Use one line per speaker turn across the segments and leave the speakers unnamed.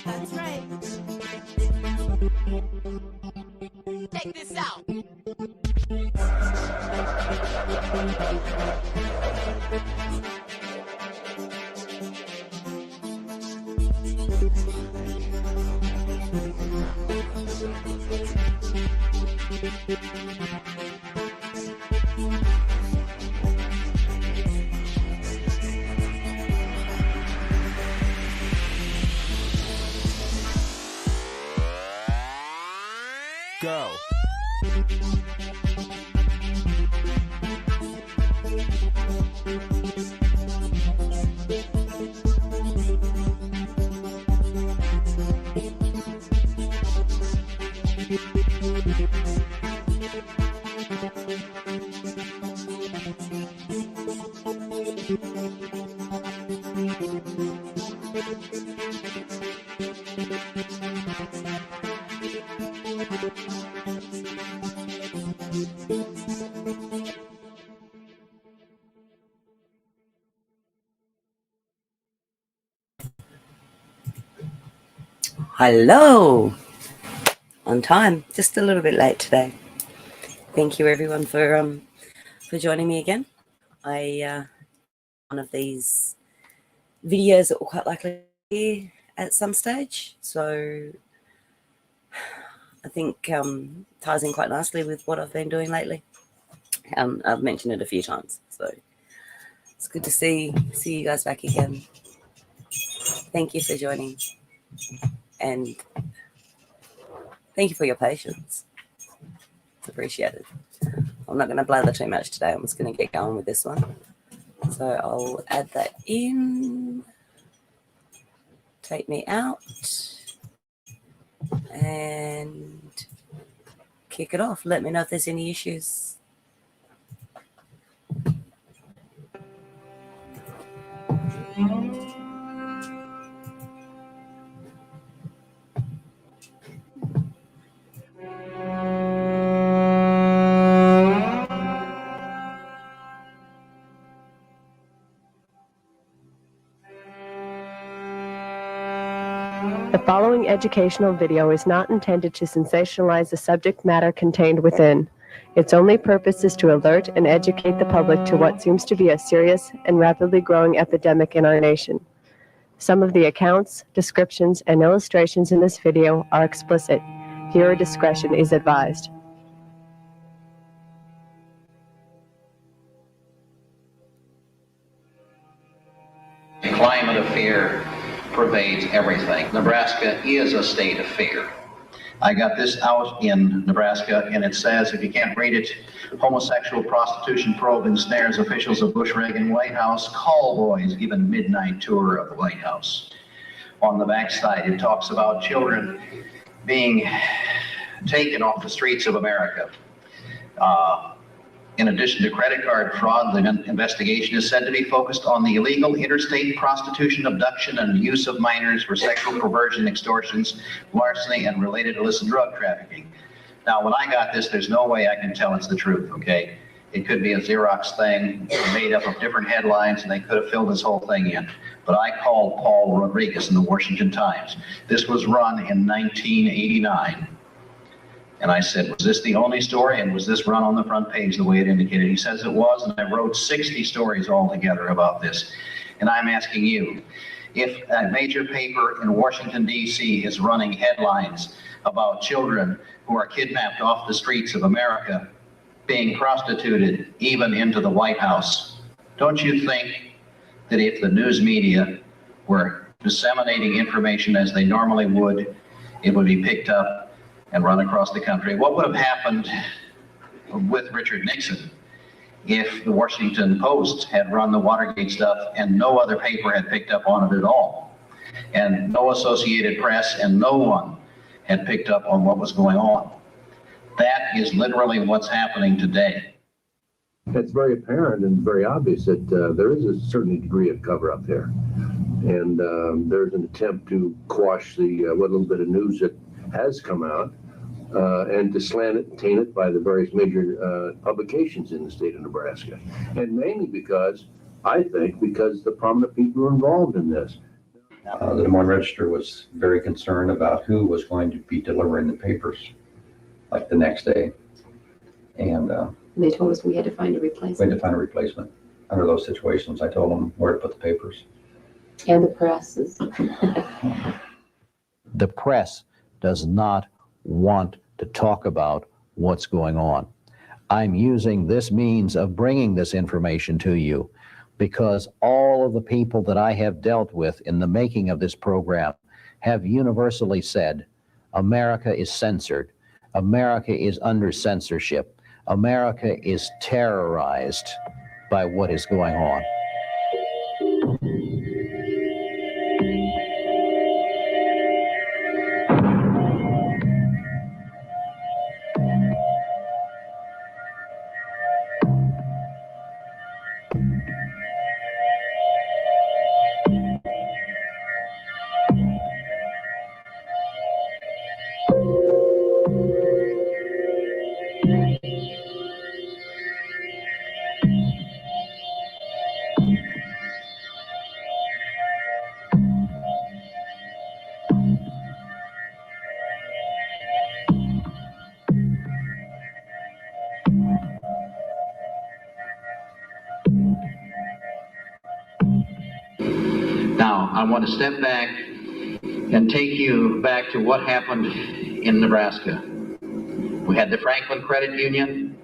That's right. Check this out.
Go.
Hello, on time, just a little bit late today. Thank you everyone for joining me again. One of these videos that will quite likely be at some stage, so I think ties in quite nicely with what I've been doing lately. I've mentioned it a few times, so it's good to see you guys back again. Thank you for joining, and thank you for your patience. It's appreciated. I'm not going to blather too much today. I'm just going to get going with this one. So I'll add that in, take me out, and kick it off. Let me know if there's any issues.
The following educational video is not intended to sensationalize the subject matter contained within. Its only purpose is to alert and educate the public to what seems to be a serious and rapidly growing epidemic in our nation. Some of the accounts, descriptions, and illustrations in this video are explicit. Viewer discretion is advised.
The climate of fear pervades everything. Nebraska is a state of fear. I got this out in Nebraska, and it says, if you can't read it, homosexual prostitution probe ensnares officials of Bush-Reagan White House, call boys give a midnight tour of the White House. On the backside, it talks about children being taken off the streets of America. In addition to credit card fraud, the investigation is said to be focused on the illegal interstate prostitution, abduction, and use of minors for sexual perversion, extortions, larceny, and related illicit drug trafficking. Now, when I got this, there's no way I can tell it's the truth, okay? It could be a Xerox thing made up of different headlines, and they could have filled this whole thing in. But I called Paul Rodriguez in the Washington Times. This was run in 1989. And I said, was this the only story, and was this run on the front page the way it indicated? He says it was, and I wrote 60 stories altogether about this. And I'm asking you, if a major paper in Washington, D.C. is running headlines about children who are kidnapped off the streets of America, being prostituted even into the White House, don't you think that if the news media were disseminating information as they normally would, it would be picked up and run across the country? What would have happened with Richard Nixon if the Washington Post had run the Watergate stuff and no other paper had picked up on it at all, and no Associated Press and no one had picked up on what was going on? That is literally what's happening today.
It's very apparent and very obvious that there is a certain degree of cover-up there. And there's an attempt to quash the what little bit of news that has come out and to slant it and taint it by the various major publications in the state of Nebraska. And mainly because, I think, because the prominent people are involved in this.
The Des Moines Register was very concerned about who was going to be delivering the papers, like the next day. And
they told us we had to find a
we
replacement.
had to find a replacement. Under those situations, I told them where to put the papers.
And the press is.
The press does not want to talk about what's going on. I'm using this means of bringing this information to you because all of the people that I have dealt with in the making of this program have universally said, America is censored. America is under censorship. America is terrorized by what is going on.
Now, I want to step back and take you back to what happened in Nebraska. We had the Franklin Credit Union.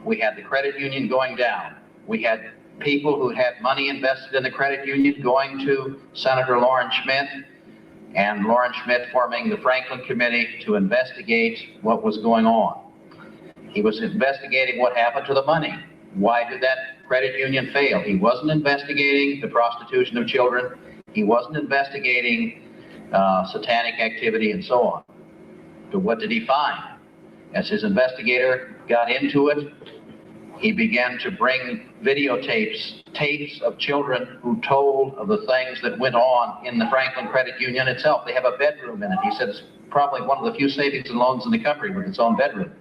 We had the credit union going down. We had people who had money invested in the credit union going to Senator Loren Schmidt, and Loren Schmidt forming the Franklin Committee to investigate what was going on. He was investigating what happened to the money. Why did that credit union fail? He wasn't investigating the prostitution of children. He wasn't investigating satanic activity and so on. But what did he find? As his investigator got into it, he began to bring tapes of children who told of the things that went on in the Franklin Credit Union itself. They have a bedroom in it. He said it's probably one of the few savings and loans in the country with its own bedroom.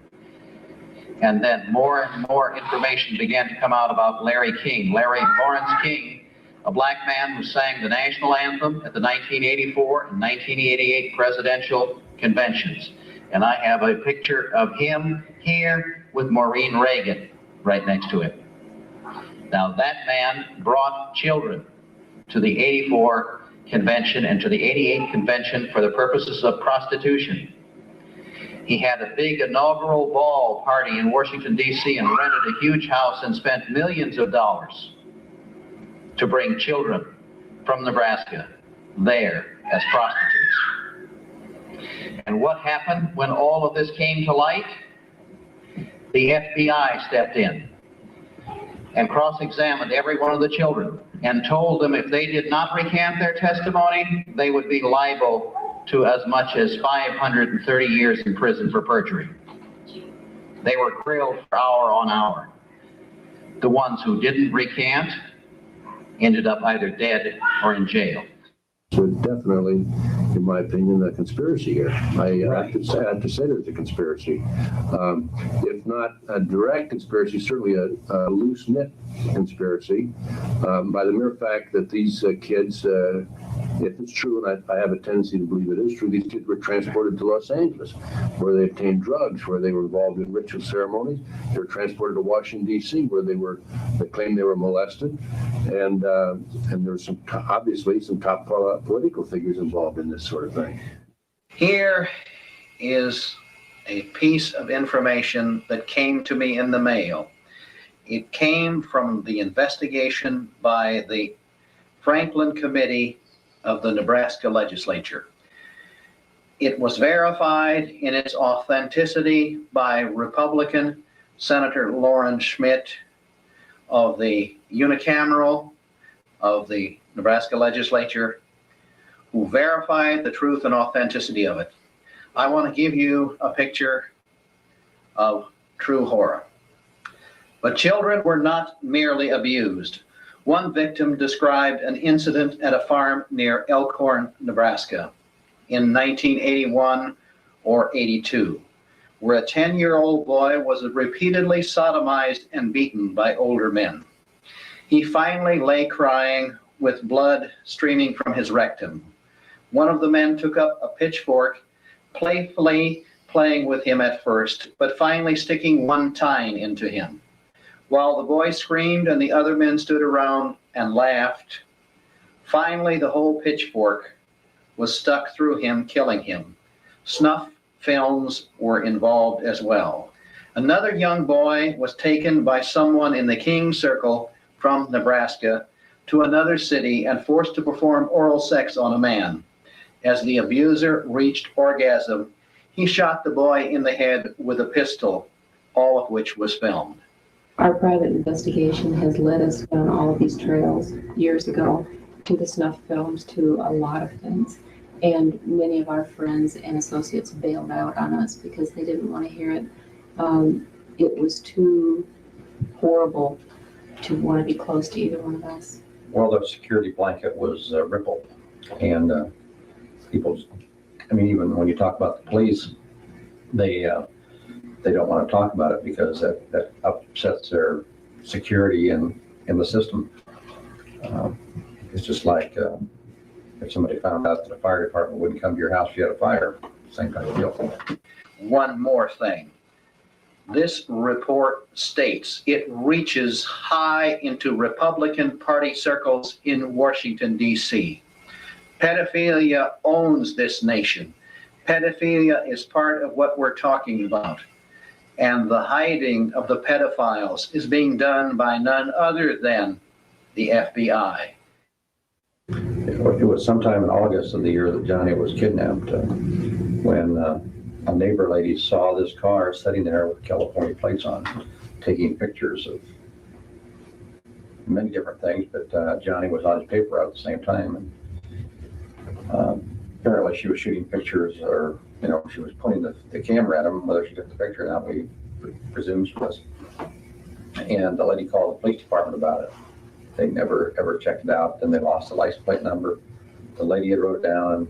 And then more and more information began to come out about Larry King. Larry Lawrence King, a black man who sang the national anthem at the 1984 and 1988 presidential conventions. And I have a picture of him here with Maureen Reagan right next to him. Now that man brought children to the 84 convention and to the 88 convention for the purposes of prostitution. He had a big inaugural ball party in Washington, D.C. and rented a huge house and spent millions of dollars to bring children from Nebraska there as prostitutes. And what happened when all of this came to light? The FBI stepped in and cross-examined every one of the children and told them if they did not recant their testimony, they would be liable to as much as 530 years in prison for perjury. They were grilled for hour on hour. The ones who didn't recant ended up either dead or in jail.
So definitely, in my opinion, a conspiracy here. I have to say there's a conspiracy. If not a direct conspiracy, certainly a loose-knit conspiracy by the mere fact that these kids, if it's true, and I have a tendency to believe it is true, these kids were transported to Los Angeles, where they obtained drugs, where they were involved in ritual ceremonies. They were transported to Washington, D.C., where they claimed they were molested, and there's obviously some top political figures involved in this sort of thing.
Here is a piece of information that came to me in the mail. It came from the investigation by the Franklin Committee of the Nebraska Legislature. It was verified in its authenticity by Republican Senator Loren Schmidt of the unicameral of the Nebraska Legislature, who verified the truth and authenticity of it. I want to give you a picture of true horror. But children were not merely abused. One victim described an incident at a farm near Elkhorn, Nebraska in 1981 or 82, where a 10-year-old boy was repeatedly sodomized and beaten by older men. He finally lay crying with blood streaming from his rectum. One of the men took up a pitchfork, playfully playing with him at first, but finally sticking one tine into him. While the boy screamed and the other men stood around and laughed, finally the whole pitchfork was stuck through him, killing him. Snuff films were involved as well. Another young boy was taken by someone in the King Circle from Nebraska to another city and forced to perform oral sex on a man. As the abuser reached orgasm, he shot the boy in the head with a pistol, all of which was filmed.
Our private investigation has led us down all of these trails years ago, to the snuff films, to a lot of things. And many of our friends and associates bailed out on us because they didn't want to hear it. It was too horrible to want to be close to either one of us.
Well, the security blanket was rippled, and people, I mean, even when you talk about the police, they don't want to talk about it because that upsets their security in the system. It's just like if somebody found out that the fire department wouldn't come to your house if you had a fire, same kind of deal.
One more thing. This report states it reaches high into Republican Party circles in Washington, D.C. Pedophilia owns this nation. Pedophilia is part of what we're talking about. And the hiding of the pedophiles is being done by none other than the FBI.
It was sometime in August of the year that Johnny was kidnapped, when a neighbor lady saw this car sitting there with California plates on, taking pictures of many different things, but Johnny was on his paper route at the same time. And apparently she was shooting pictures, or she was pointing the camera at him. Whether she took the picture or not, we presume she was. And the lady called the police department about it. They never ever checked it out. Then they lost the license plate number. The lady had wrote it down.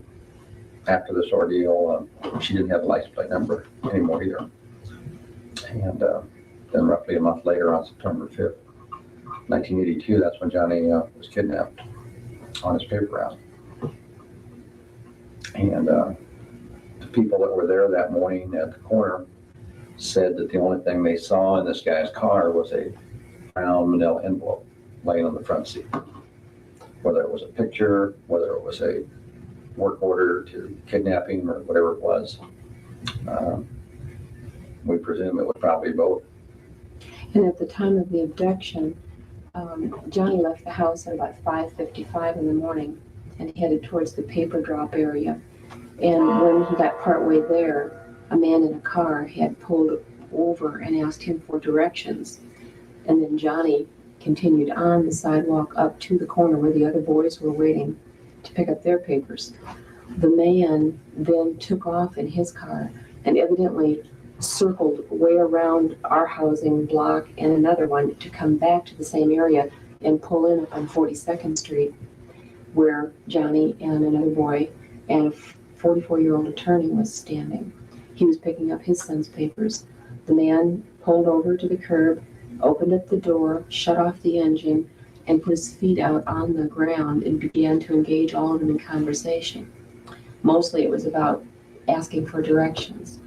After this ordeal, she didn't have the license plate number anymore either. And then roughly a month later, on September 5th, 1982, that's when Johnny was kidnapped on his paper route. And the people that were there that morning at the corner said that the only thing they saw in this guy's car was a brown manila envelope laying on the front seat. Whether it was a picture, whether it was a work order to kidnapping, or whatever it was, we presume it was probably both.
And at the time of the abduction, Johnny left the house at about 5:55 in the morning and headed towards the paper drop area. And when he got partway there, a man in a car had pulled over and asked him for directions. And then Johnny continued on the sidewalk up to the corner where the other boys were waiting to pick up their papers. The man then took off in his car and evidently circled way around our housing block and another one to come back to the same area and pull in on 42nd Street, where Johnny and another boy and a 44-year-old attorney was standing. He was picking up his son's papers. The man pulled over to the curb, opened up the door, shut off the engine, and put his feet out on the ground and began to engage all of them in conversation. Mostly it was about asking for directions.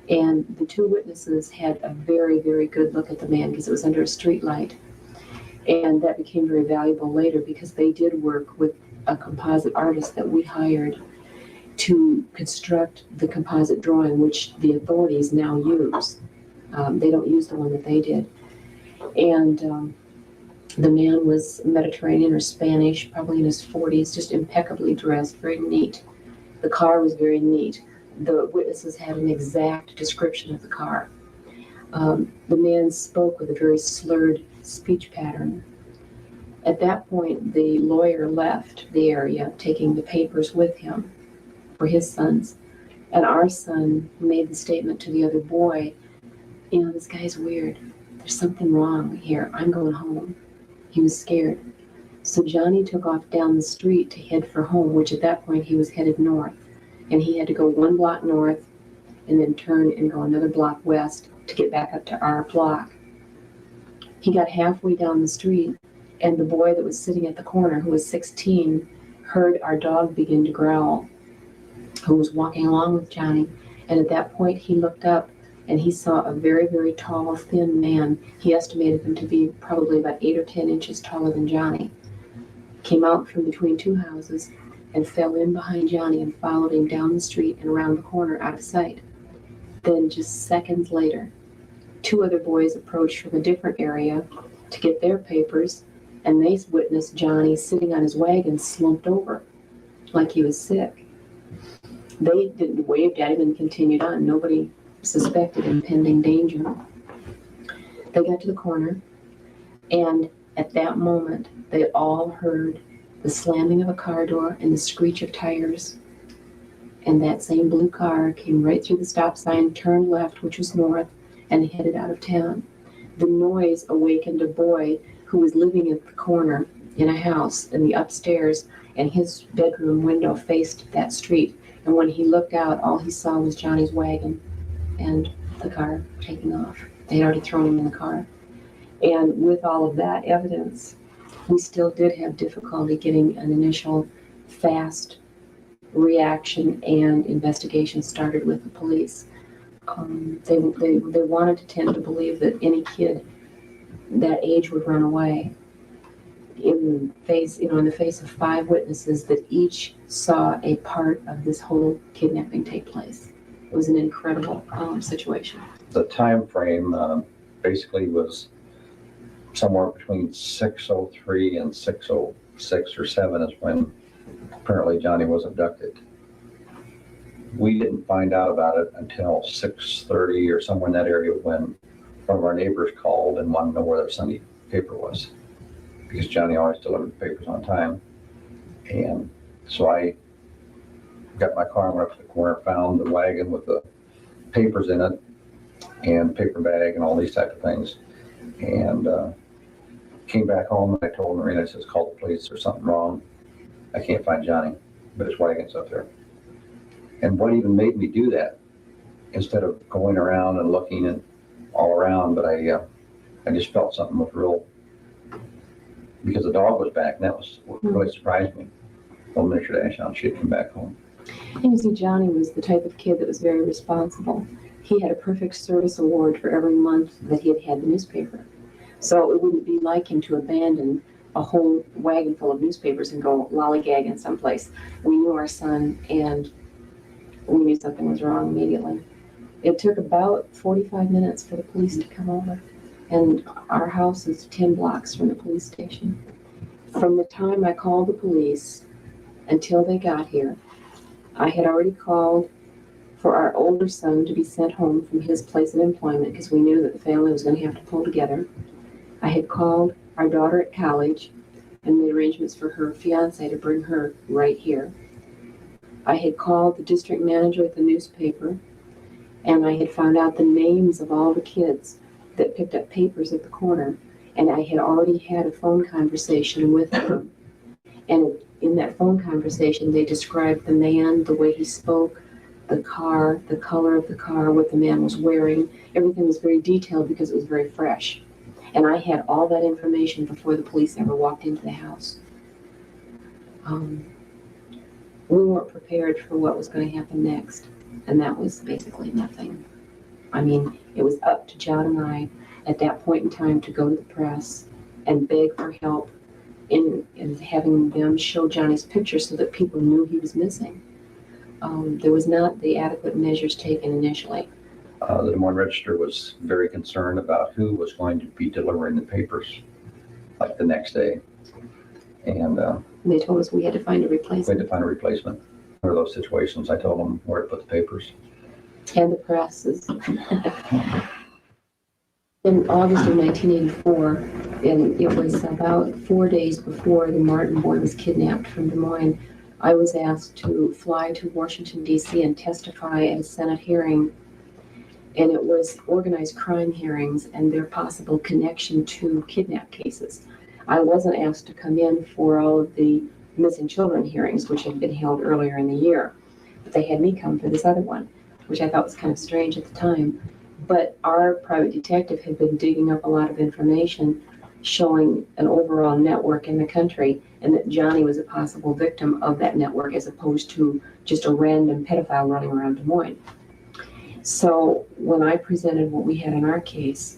And the two witnesses had a very, very good look at the man because it was under a street light. And that became very valuable later because they did work with a composite artist that we hired to construct the composite drawing, which the authorities now use. They don't use the one that they did. And the man was Mediterranean or Spanish, probably in his 40s, just impeccably dressed, very neat. The car was very neat. The witnesses had an exact description of the car. The man spoke with a very slurred speech pattern. At that point, the lawyer left the area, taking the papers with him for his sons. And our son made the statement to the other boy, this guy's weird. there's something wrong here. I'm going home. He was scared. So Johnny took off down the street to head for home, which at that point he was headed north. And he had to go 1 block north and then turn and go another block west to get back up to our block. He got halfway down the street, and the boy that was sitting at the corner, who was 16, heard our dog begin to growl, who was walking along with Johnny. And at that point, he looked up and he saw a very, very tall, thin man. He estimated him to be probably about 8 or 10 inches taller than Johnny. Came out from between 2 houses and fell in behind Johnny and followed him down the street and around the corner out of sight. Then just seconds later, 2 other boys approached from a different area to get their papers, and they witnessed Johnny sitting on his wagon slumped over like he was sick. They didn't waved at him and continued on. Nobody suspected impending danger. They got to the corner, and at that moment, they all heard the slamming of a car door and the screech of tires. And that same blue car came right through the stop sign, turned left, which was north, and headed out of town. The noise awakened a boy who was living at the corner in a house in the upstairs, and his bedroom window faced that street. And when he looked out, all he saw was Johnny's wagon and the car taking off. They had already thrown him in the car. And with all of that evidence, we still did have difficulty getting an initial fast reaction and investigation started with the police. They wanted to tend to believe that any kid that age would run away. In the face of 5 witnesses that each saw a part of this whole kidnapping take place. It was an incredible situation.
The time frame basically was somewhere between 6:03 and 6:06 or 7 is when apparently Johnny was abducted. We didn't find out about it until 6:30 or somewhere in that area when one of our neighbors called and wanted to know where their Sunday paper was, because Johnny always delivered the papers on time. And so I got my car and went up to the corner, found the wagon with the papers in it and paper bag and all these type of things. And came back home and I told Marina, I says, call the police, there's something wrong. I can't find Johnny, but his wagon's up there. And what even made me do that, instead of going around and looking and all around, but I just felt something was real, because the dog was back, and that was what really surprised me. Well, Mr. Ashdown, she had come back home.
And you see, Johnny was the type of kid that was very responsible. He had a perfect service award for every month that he had had the newspaper. So it wouldn't be like him to abandon a whole wagon full of newspapers and go lollygagging someplace. We knew our son, and we knew something was wrong immediately. It took about 45 minutes for the police to come over, and our house is 10 blocks from the police station. From the time I called the police until they got here, I had already called for our older son to be sent home from his place of employment because we knew that the family was going to have to pull together. I had called our daughter at college and made arrangements for her fiance to bring her right here. I had called the district manager at the newspaper, and I had found out the names of all the kids that picked up papers at the corner, and I had already had a phone conversation with them. And in that phone conversation, they described the man, the way he spoke, the car, the color of the car, what the man was wearing. Everything was very detailed because it was very fresh. And I had all that information before the police ever walked into the house. We weren't prepared for what was going to happen next, and that was basically nothing. I mean, it was up to John and I at that point in time to go to the press and beg for help in having them show Johnny's picture so that people knew he was missing. There was not the adequate measures taken initially.
The Des Moines Register was very concerned about who was going to be delivering the papers, like the next day. And
They told us we had to find a
we had
replacement.
to find a replacement for those situations. I told them where to put the papers.
And the presses. In August of 1984, and it was about 4 days before the Martin boy was kidnapped from Des Moines, I was asked to fly to Washington, D.C. and testify at a Senate hearing and it was organized crime hearings and their possible connection to kidnap cases. I wasn't asked to come in for all of the missing children hearings, which had been held earlier in the year, but they had me come for this other one, which I thought was kind of strange at the time. But our private detective had been digging up a lot of information showing an overall network in the country, and that Johnny was a possible victim of that network as opposed to just a random pedophile running around Des Moines. So when I presented what we had in our case,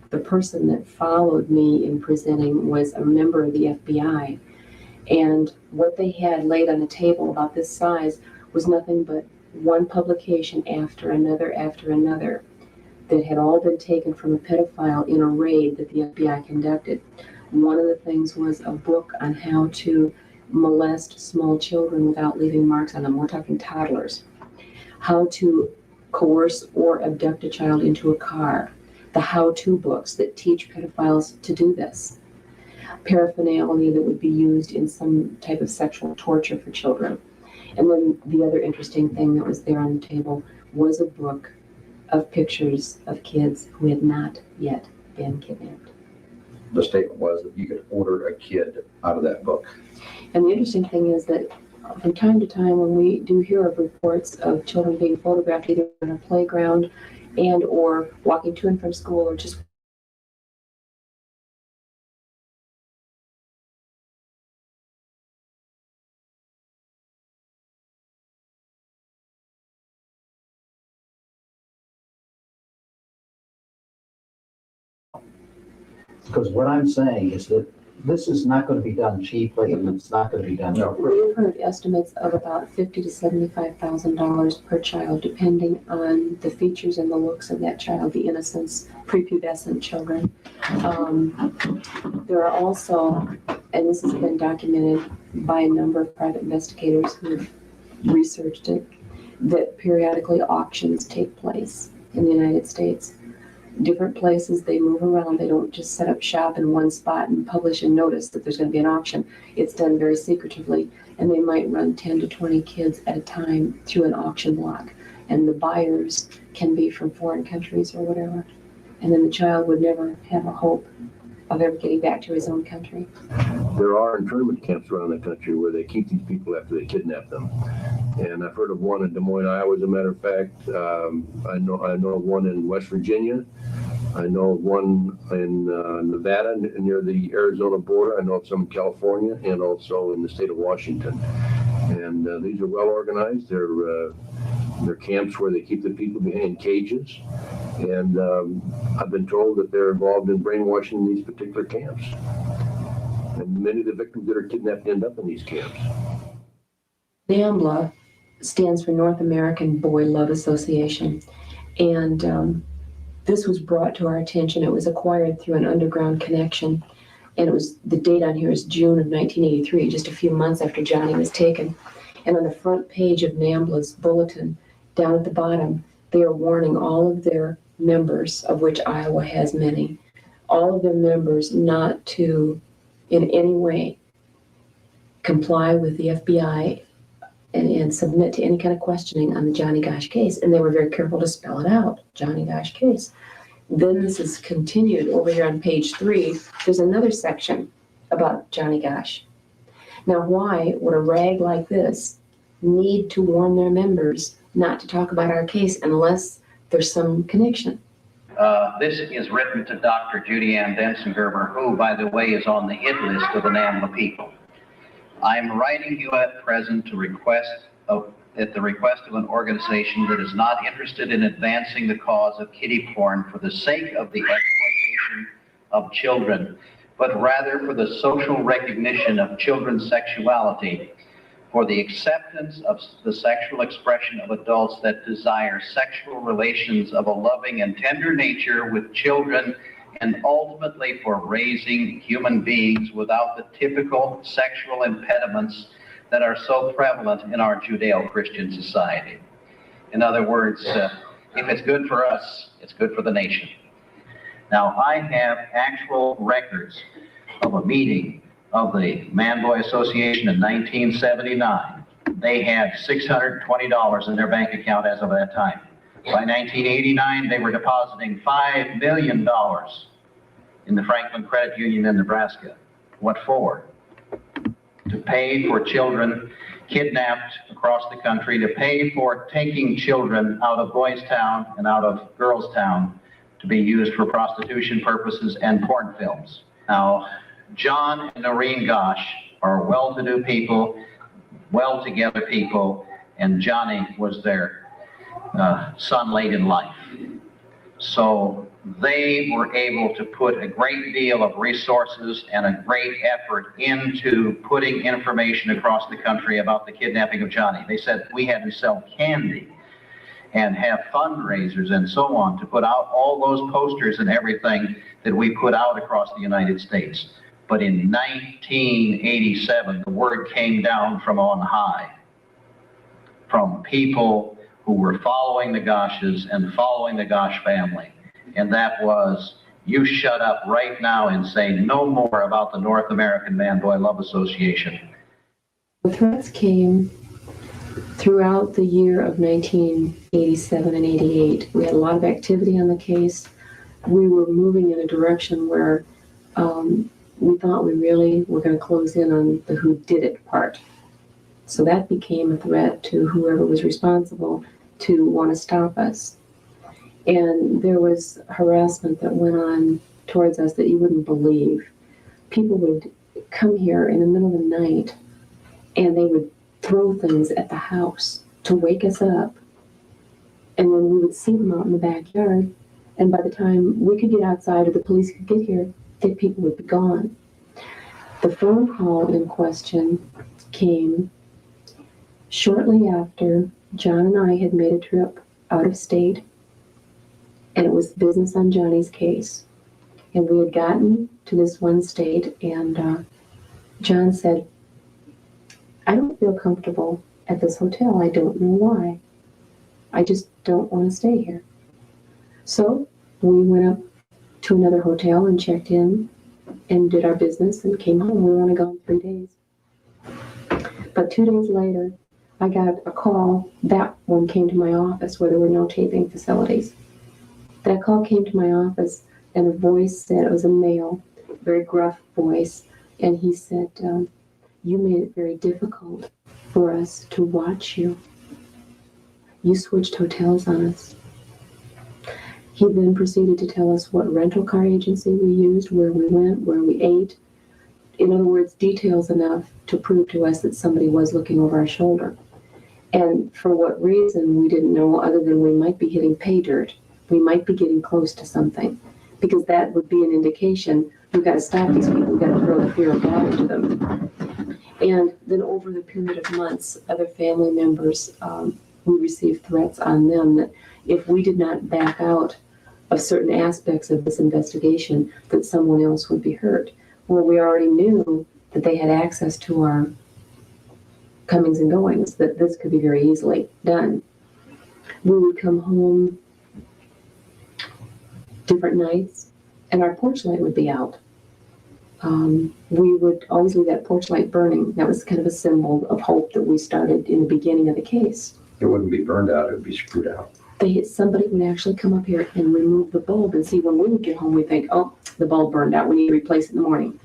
the person that followed me in presenting was a member of the FBI. And what they had laid on the table about this size was nothing but one publication after another that had all been taken from a pedophile in a raid that the FBI conducted. One of the things was a book on how to molest small children without leaving marks on them. We're talking toddlers. How to coerce or abduct a child into a car. The how-to books that teach pedophiles to do this. Paraphernalia that would be used in some type of sexual torture for children. And then the other interesting thing that was there on the table was a book of pictures of kids who had not yet been kidnapped.
The statement was that you could order a kid out of that book.
And the interesting thing is that from time to time when we do hear of reports of children being photographed either on a playground and or walking to and from school or just
Because what I'm saying is that this is not going to be done cheaply, and it's not going to be done.
we've heard estimates of about $50,000 to $75,000 per child, depending on the features and the looks of that child, the innocence, prepubescent children. There are also, and this has been documented by a number of private investigators who've researched it, that periodically auctions take place in the United States. Different places, they move around. They don't just set up shop in one spot and publish a notice that there's going to be an auction. It's done very secretively, and they might run 10 to 20 kids at a time through an auction block. And the buyers can be from foreign countries or whatever. And then the child would never have a hope of ever getting back to his own country.
There are internment camps around the country where they keep these people after they kidnap them. And I've heard of one in Des Moines, Iowa, as a matter of fact. I know of one in West Virginia. I know of one in Nevada near the Arizona border. I know of some in California and also in the state of Washington. And these are well organized. They're camps where they keep the people behind cages. And I've been told that they're involved in brainwashing these particular camps. And many of the victims that are kidnapped end up in these camps.
NAMBLA stands for North American Boy Love Association. And this was brought to our attention. It was acquired through an underground connection. And it was, the date on here is June of 1983, just a few months after Johnny was taken. And on the front page of NAMBLA's bulletin, down at the bottom, they are warning all of their members, of which Iowa has many, all of their members not to in any way comply with the FBI and submit to any kind of questioning on the Johnny Gosch case. And they were very careful to spell it out, Johnny Gosch case. Then this is continued over here on page 3. There's another section about Johnny Gosch. Now, why would a rag like this need to warn their members not to talk about our case unless there's some connection?
This is written to Dr. Judy Ann Denson-Gerber, who, by the way, is on the hit list of the NAMBLA people. I'm writing you at present at the request of an organization that is not interested in advancing the cause of kiddie porn for the sake of the exploitation of children, but rather for the social recognition of children's sexuality, for the acceptance of the sexual expression of adults that desire sexual relations of a loving and tender nature with children, and ultimately for raising human beings without the typical sexual impediments that are so prevalent in our Judeo-Christian society. In other words, if it's good for us, it's good for the nation. Now, I have actual records of a meeting of the Man-Boy Association in 1979. They had $620 in their bank account as of that time. By 1989, they were depositing $5 million in the Franklin Credit Union in Nebraska. What for? To pay for children kidnapped across the country, to pay for taking children out of Boys Town and out of Girls Town to be used for prostitution purposes and porn films. Now, John and Noreen Gosh are well-to-do people, well-together people, and Johnny was their son late in life. So they were able to put a great deal of resources and a great effort into putting information across the country about the kidnapping of Johnny. They said we had to sell candy and have fundraisers and so on to put out all those posters and everything that we put out across the United States. But in 1987, the word came down from on high, from people who were following the Goshes and following the Gosh family. And that was, you shut up right now and say no more about the North American Man-Boy Love Association.
The threats came throughout the year of 1987 and 88. We had a lot of activity on the case. We were moving in a direction where we thought we really were going to close in on the who did it part. So that became a threat to whoever was responsible to want to stop us. And there was harassment that went on towards us that you wouldn't believe. People would come here in the middle of the night and they would throw things at the house to wake us up. And then we would see them out in the backyard. And by the time we could get outside or the police could get here, the people would be gone. The phone call in question came shortly after John and I had made a trip out of state, and it was business on Johnny's case. And we had gotten to this one state, and John said, I don't feel comfortable at this hotel. I don't know why. I just don't want to stay here. So we went up to another hotel and checked in and did our business and came home. We were only gone 3 days. But 2 days later, I got a call. That one came to my office where there were no taping facilities. That call came to my office, and a voice said, it was a male, very gruff voice, and he said, you made it very difficult for us to watch you. You switched hotels on us. He then proceeded to tell us what rental car agency we used, where we went, where we ate. In other words, details enough to prove to us that somebody was looking over our shoulder. And for what reason, we didn't know, other than we might be hitting pay dirt. We might be getting close to something, because that would be an indication we've got to stop these people. We've got to throw the fear of God into them. And then over the period of months, other family members, we received threats on them that if we did not back out of certain aspects of this investigation, that someone else would be hurt. Well, we already knew that they had access to our comings and goings, that this could be very easily done. We would come home different nights, and our porch light would be out. We would always leave that porch light burning. That was kind of a symbol of hope that we started in the beginning of the case.
It wouldn't be burned out, it would be screwed out.
Somebody would actually come up here and remove the bulb, and see, when we would get home, we think, oh, the bulb burned out, we need to replace it in the morning.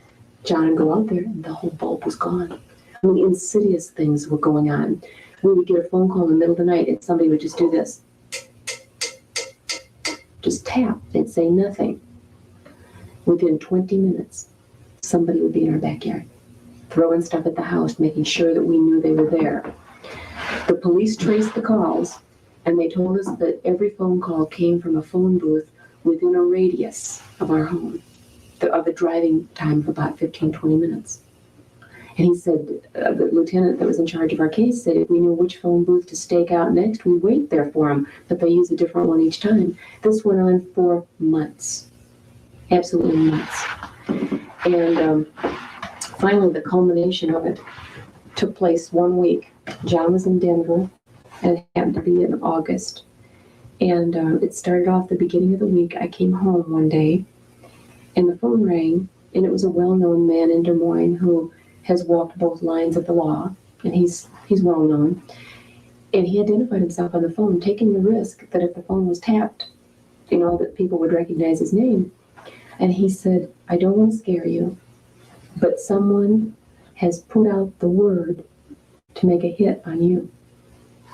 John would go out there, and the whole bulb was gone. I mean, insidious things were going on. We would get a phone call in the middle of the night, and somebody would just do this. Just tap. They'd say nothing. Within 20 minutes, somebody would be in our backyard, throwing stuff at the house, making sure that we knew they were there. The police traced the calls, and they told us that every phone call came from a phone booth within a radius of our home, of a driving time of about 15, 20 minutes. And he said, the lieutenant that was in charge of our case said, if we knew which phone booth to stake out next, we'd wait there for them, but they use a different one each time. This went on for months, absolutely months. And finally, the culmination of it took place 1 week. John was in Denver, and it happened to be in August. And it started off the beginning of the week. I came home one day, and the phone rang, and it was a well-known man in Des Moines who has walked both lines of the law, and he's well known. And he identified himself on the phone, taking the risk that if the phone was tapped, that people would recognize his name. And he said, I don't want to scare you, but someone has put out the word to make a hit on you,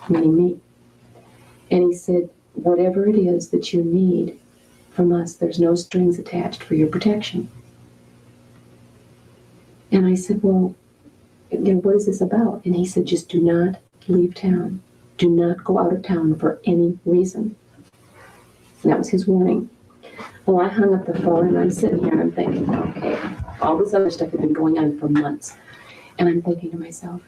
meaning me. And he said, whatever it is that you need from us, there's no strings attached for your protection. And I said, well, what is this about? And he said, just do not leave town. Do not go out of town for any reason. And that was his warning. Well, I hung up the phone and I'm sitting here and I'm thinking, okay, all this other stuff had been going on for months. And I'm thinking to myself,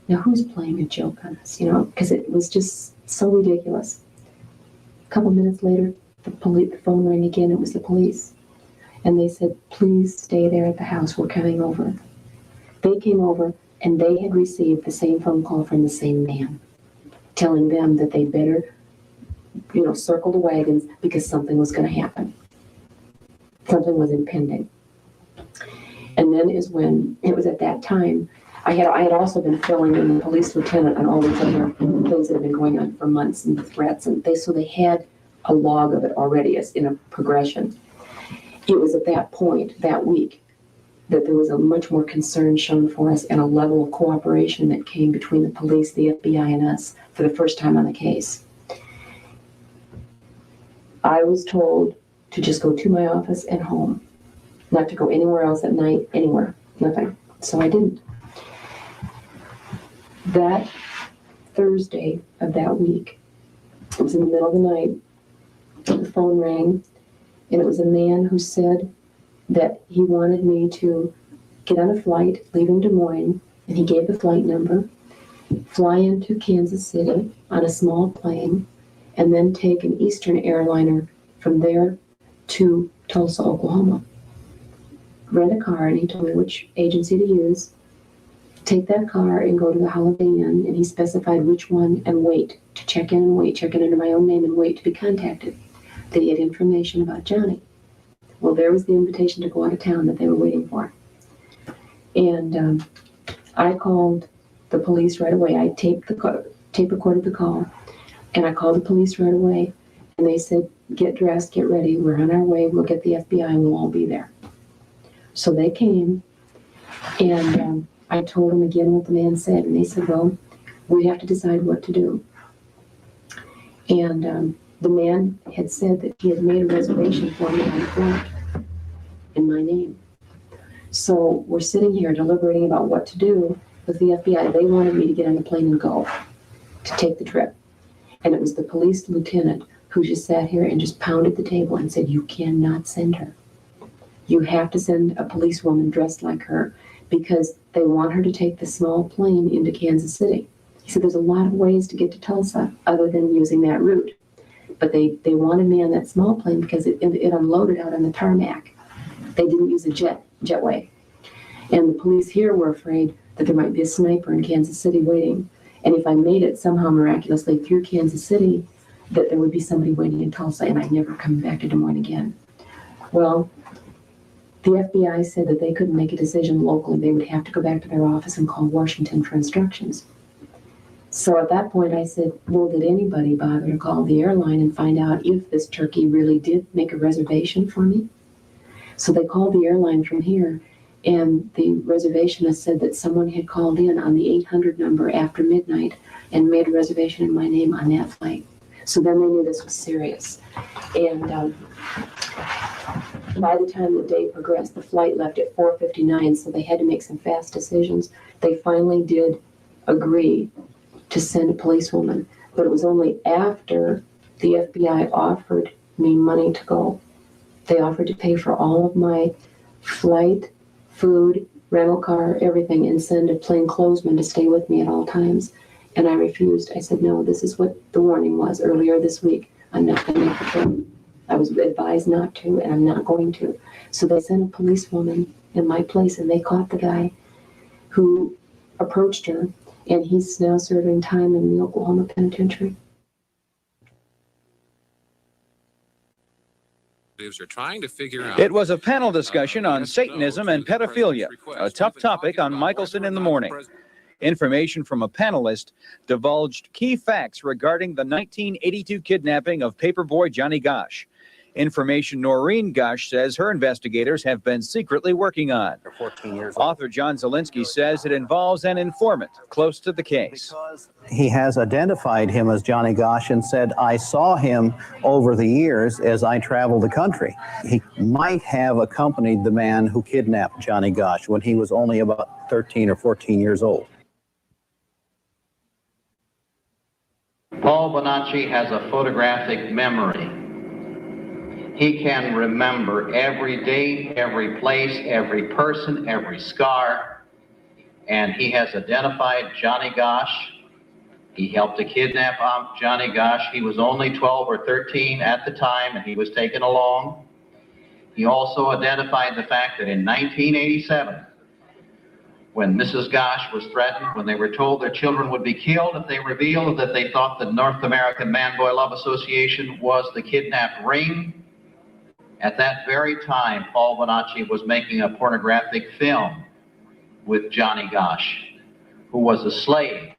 now who's playing a joke on us? Because it was just so ridiculous. A couple minutes later, the phone rang again. It was the police. And they said, please stay there at the house. We're coming over. They came over and they had received the same phone call from the same man, telling them that they better, circle the wagons because something was going to happen. Something was impending. And then is when it was at that time, I had also been filling in the police lieutenant on all these other things that had been going on for months and the threats, and so they had a log of it already as in a progression. It was at that point, that week, that there was a much more concern shown for us and a level of cooperation that came between the police, the FBI, and us for the first time on the case. I was told to just go to my office and home, not to go anywhere else at night, anywhere, nothing. So I didn't. That Thursday of that week, it was in the middle of the night, the phone rang, and it was a man who said that he wanted me to get on a flight leaving Des Moines, and he gave the flight number, fly into Kansas City on a small plane, and then take an Eastern airliner from there to Tulsa, Oklahoma. Rent a car, and he told me which agency to use. Take that car and go to the Holiday Inn, and he specified which one, and wait to check in under my own name and wait to be contacted. That he had information about Johnny. Well, there was the invitation to go out of town that they were waiting for. And I called the police right away. I tape recorded the call, and I called the police right away, and they said, get dressed, get ready, we're on our way, we'll get the FBI, and we'll all be there. So they came, and I told them again what the man said, and they said, well, we have to decide what to do. And the man had said that he had made a reservation for me on the flight in my name. So we're sitting here deliberating about what to do with the FBI. They wanted me to get on the plane and go to take the trip. And it was the police lieutenant who just sat here and just pounded the table and said, you cannot send her. You have to send a policewoman dressed like her because they want her to take the small plane into Kansas City. He said there's a lot of ways to get to Tulsa other than using that route. But they wanted me on that small plane because it unloaded out on the tarmac. They didn't use a jetway. And the police here were afraid that there might be a sniper in Kansas City waiting. And if I made it somehow miraculously through Kansas City, that there would be somebody waiting in Tulsa and I'd never come back to Des Moines again. Well, the FBI said that they couldn't make a decision locally. They would have to go back to their office and call Washington for instructions. So at that point I said, well, did anybody bother to call the airline and find out if this turkey really did make a reservation for me? So they called the airline from here, and the reservationist said that someone had called in on the 800 number after midnight and made a reservation in my name on that flight. So then they knew this was serious. And by the time the day progressed, the flight left at 4:59, so they had to make some fast decisions. They finally did agree to send a policewoman, but it was only after the FBI offered me money to go. They offered to pay for all of my flight, food, rental car, everything, and send a plainclothesman to stay with me at all times. And I refused. I said, no, this is what the warning was earlier this week. I'm not going to make the trip. I was advised not to, and I'm not going to. So they sent a policewoman in my place, and they caught the guy who approached her, and he's now serving time in the Oklahoma penitentiary.
Are trying to figure out.
It was a panel discussion on Satanism and pedophilia, a tough topic on Michelson in the Morning. Information from a panelist divulged key facts regarding the 1982 kidnapping of paperboy Johnny Gosch. Information Noreen Gosch says her investigators have been secretly working on.
14 years old.
Author John Zielinski says it involves an informant close to the case.
He has identified him as Johnny Gosch and said, I saw him over the years as I traveled the country. He might have accompanied the man who kidnapped Johnny Gosch when he was only about 13 or 14 years old.
Paul Bonacci has a photographic memory. He can remember every date, every place, every person, every scar, and he has identified Johnny Gosch. He helped to kidnap Johnny Gosch. He was only 12 or 13 at the time, and he was taken along. He also identified the fact that in 1987, when Mrs. Gosch was threatened, when they were told their children would be killed if they revealed that they thought the North American Man-Boy Love Association was the kidnapped ring, at that very time, Paul Bonacci was making a pornographic film with Johnny Gosch, who was a slave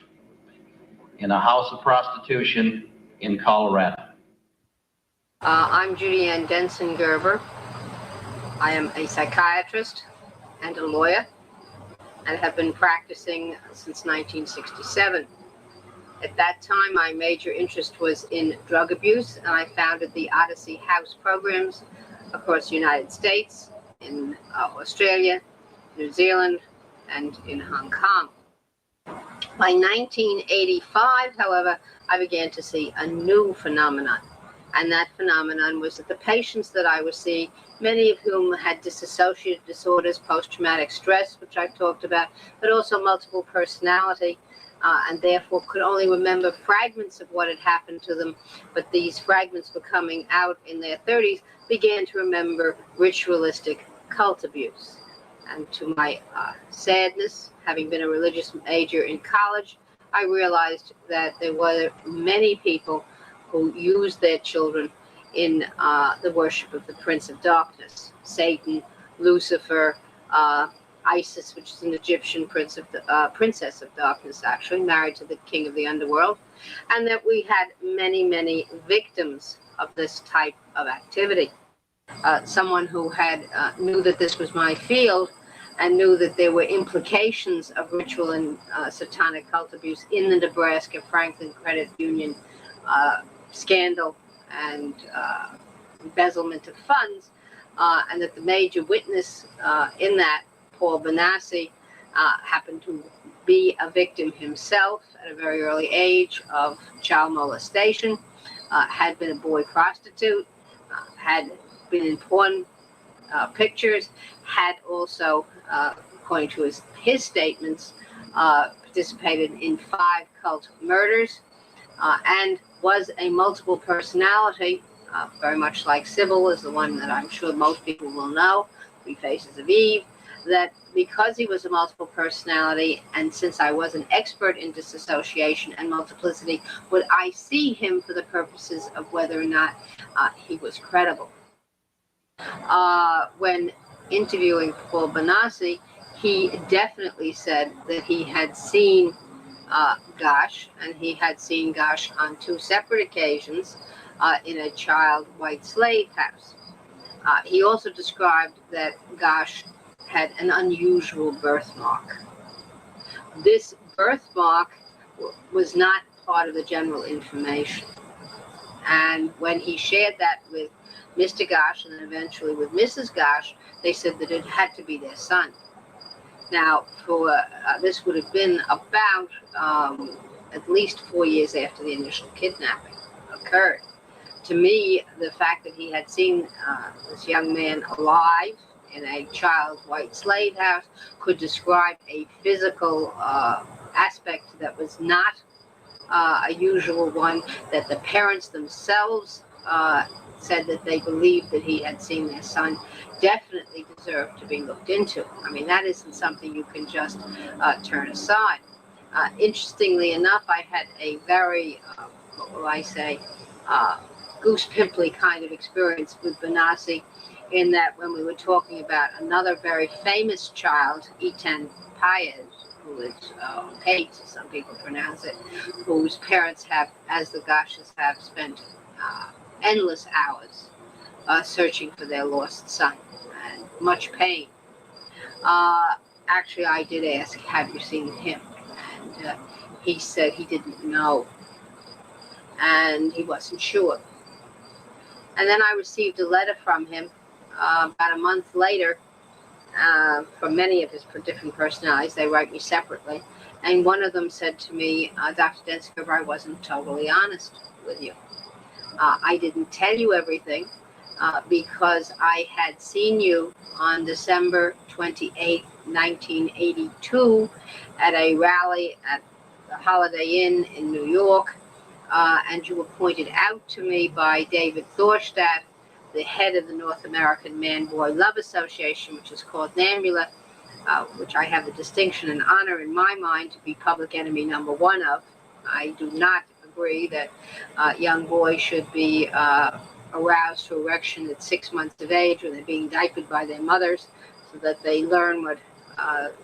in a house of prostitution in Colorado.
I'm Judy Ann Denson Gerber. I am a psychiatrist and a lawyer and have been practicing since 1967. At that time, my major interest was in drug abuse, and I founded the Odyssey House programs across the United States, in Australia, New Zealand, and in Hong Kong. By 1985, however, I began to see a new phenomenon, and that phenomenon was that the patients that I was seeing, many of whom had dissociative disorders, post-traumatic stress, which I talked about, but also multiple personality, and therefore could only remember fragments of what had happened to them, but these fragments were coming out in their 30s, began to remember ritualistic cult abuse. And to my sadness, having been a religious major in college, I realized that there were many people who used their children in the worship of the Prince of Darkness, Satan, Lucifer, Isis, which is an Egyptian princess of darkness, actually, married to the king of the underworld, and that we had many, many victims of this type of activity. Someone who had knew that this was my field and knew that there were implications of ritual and satanic cult abuse in the Nebraska Franklin Credit Union scandal and embezzlement of funds, and that the major witness in that, Paul Bonacci, happened to be a victim himself at a very early age of child molestation, had been a boy prostitute, had been in porn pictures, had also, according to his statements, participated in 5 cult murders, and was a multiple personality, very much like Sybil is the one that I'm sure most people will know, 3 Faces of Eve, that because he was a multiple personality, and since I was an expert in disassociation and multiplicity, would I see him for the purposes of whether or not he was credible. When interviewing Paul Bonacci, he definitely said that he had seen Gosch, and he had seen Gosch on 2 separate occasions in a child white slave house. He also described that Gosch had an unusual birthmark. This birthmark was not part of the general information. And when he shared that with Mr. Gosch and then eventually with Mrs. Gosch, they said that it had to be their son. Now, for this would have been about at least 4 years after the initial kidnapping occurred. To me, the fact that he had seen this young man alive in a child white slave house could describe a physical aspect that was not a usual one, that the parents themselves said that they believed that he had seen their son, definitely deserved to be looked into. I mean, that isn't something you can just turn aside. Interestingly enough, I had a very, what will I say, goose pimply kind of experience with Bonacci, in that when we were talking about another very famous child, Etan Paez, Coolidge, Pate, some people pronounce it, whose parents have, as the Goshes have, spent endless hours searching for their lost son, and much pain. Actually, I did ask, have you seen him? And he said he didn't know, and he wasn't sure. And then I received a letter from him about a month later, from many of his different personalities. They write me separately. And one of them said to me, Dr. Densker, I wasn't totally honest with you. I didn't tell you everything because I had seen you on December 28, 1982 at a rally at the Holiday Inn in New York. And you were pointed out to me by David Thorstadt, the head of the North American Man-Boy Love Association, which is called NAMBULA, which I have the distinction and honor in my mind to be public enemy number one of. I do not agree that young boys should be aroused to erection at 6 months of age when they're being diapered by their mothers so that they learn what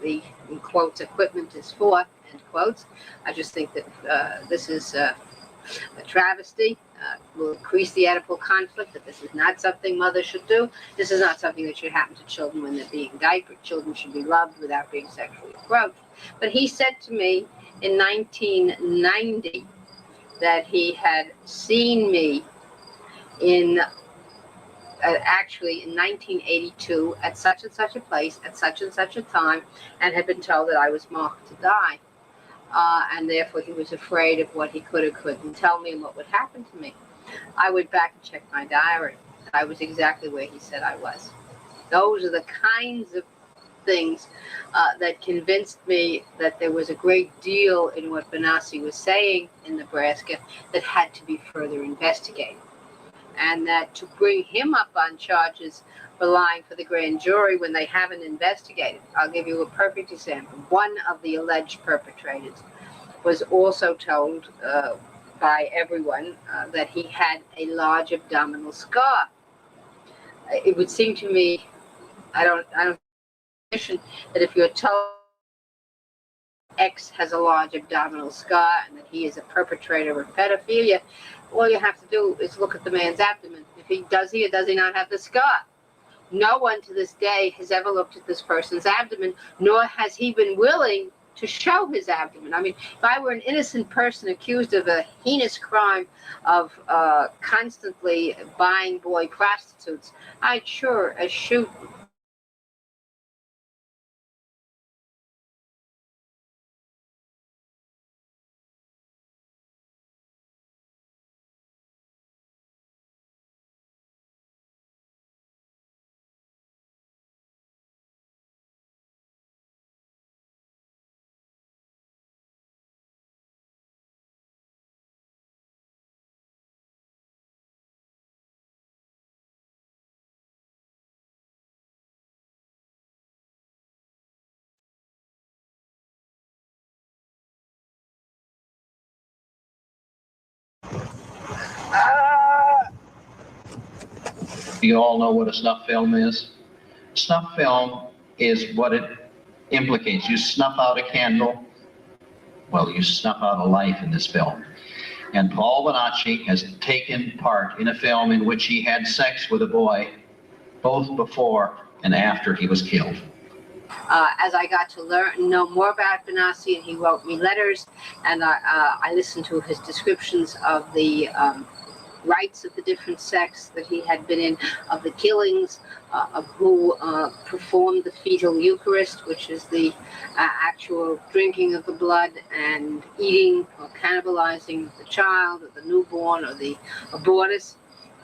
the, in quotes, equipment is for, end quotes. I just think that this is a travesty, will increase the Oedipal conflict, that this is not something mothers should do. This is not something that should happen to children when they're being diapered. Children should be loved without being sexually approached. But he said to me in 1990 that he had seen me in, actually in 1982 at such and such a place, at such and such a time, and had been told that I was marked to die. And therefore he was afraid of what he could or couldn't tell me and what would happen to me. I went back and checked my diary. I was exactly where he said I was. Those are the kinds of things that convinced me that there was a great deal in what Benassi was saying in Nebraska that had to be further investigated. And that to bring him up on charges for lying for the grand jury when they haven't investigated. I'll give you a perfect example. One of the alleged perpetrators was also told by everyone that he had a large abdominal scar. It would seem to me, I don't that if you're told X has a large abdominal scar and that he is a perpetrator of pedophilia, all you have to do is look at the man's abdomen. If he does he or does he not have the scar? No one to this day has ever looked at this person's abdomen, nor has he been willing to show his abdomen. I mean, if I were an innocent person accused of a heinous crime of constantly buying boy prostitutes, I'd sure as shoot
You all know what a snuff film is? Snuff film is what it implicates. You snuff out a candle, well, you snuff out a life in this film. And Paul Bonacci has taken part in a film in which he had sex with a boy, both before and after he was killed.
As I got to know more about Benassi, and he wrote me letters, and I listened to his descriptions of the rites of the different sects that he had been in, of the killings, of who performed the fetal Eucharist, which is the actual drinking of the blood and eating or cannibalizing the child or the newborn or the abortus,